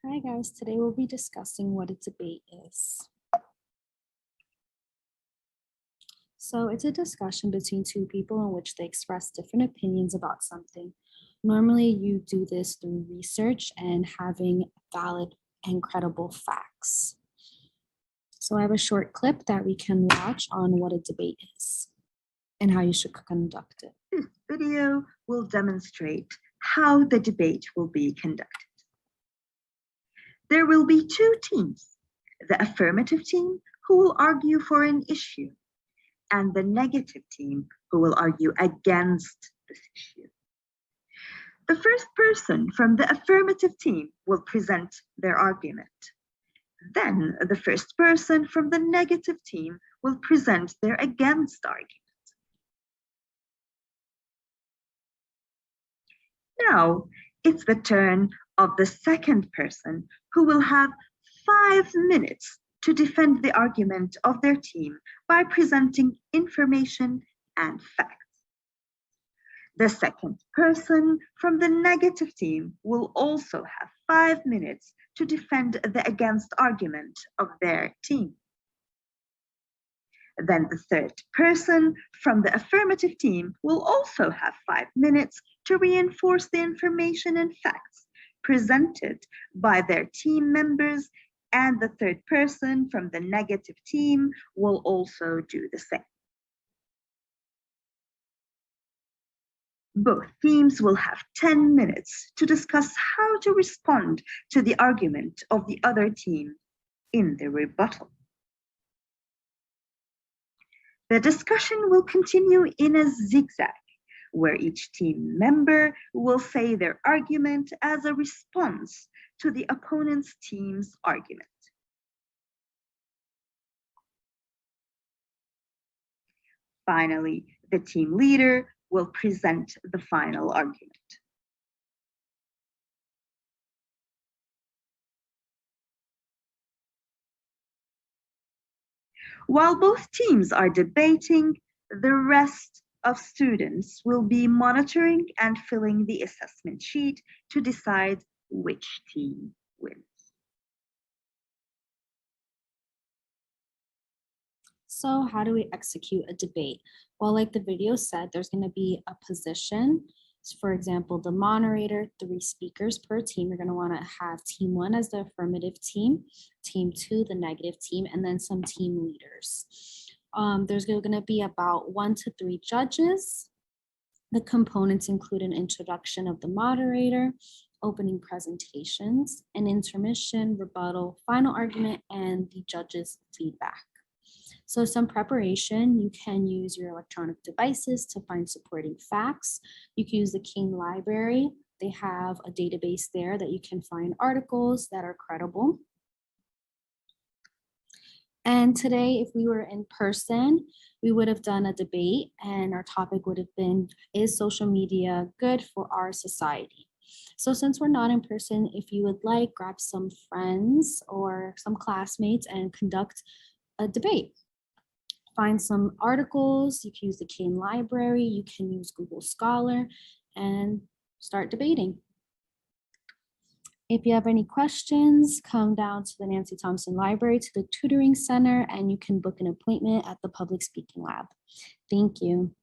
Hi guys, today we'll be discussing what a debate is. So it's a discussion between two people in which they express different opinions about something. Normally you do this through research and having valid and credible facts. So I have a short clip that we can watch on what a debate is and how you should conduct it. This video will demonstrate how the debate will be conducted. There will be two teams, the affirmative team who will argue for an issue and the negative team who will argue against this issue. The first person from the affirmative team will present their argument. Then the first person from the negative team will present their against argument. Now it's the turn of the second person who will have 5 minutes to defend the argument of their team by presenting information and facts. The second person from the negative team will also have 5 minutes to defend the against argument of their team. Then the third person from the affirmative team will also have 5 minutes to reinforce the information and facts presented by their team members, and the third person from the negative team will also do the same. Both teams will have 10 minutes to discuss how to respond to the argument of the other team in the rebuttal. The discussion will continue in a zigzag, where each team member will say their argument as a response to the opponent's team's argument. Finally, the team leader will present the final argument. While both teams are debating, the rest of students will be monitoring and filling the assessment sheet to decide which team wins. So how do we execute a debate? Well, like the video said, there's going to be a position. So for example, the moderator, 3 speakers per team. You're going to want to have team 1 as the affirmative team 2 the negative team, and then some team leaders. There's going to be about 1 to 3 judges. The components include an introduction of the moderator, opening presentations, an intermission, rebuttal, final argument, and the judges' feedback. So some preparation, you can use your electronic devices to find supporting facts. You can use the King Library. They have a database there that you can find articles that are credible. And today, if we were in person, we would have done a debate and our topic would have been, is social media good for our society? So since we're not in person, if you would like, grab some friends or some classmates and conduct a debate. Find some articles, you can use the King Library, you can use Google Scholar, and start debating. If you have any questions, come down to the Nancy Thompson Library to the Tutoring Center, and you can book an appointment at the Public Speaking Lab. Thank you.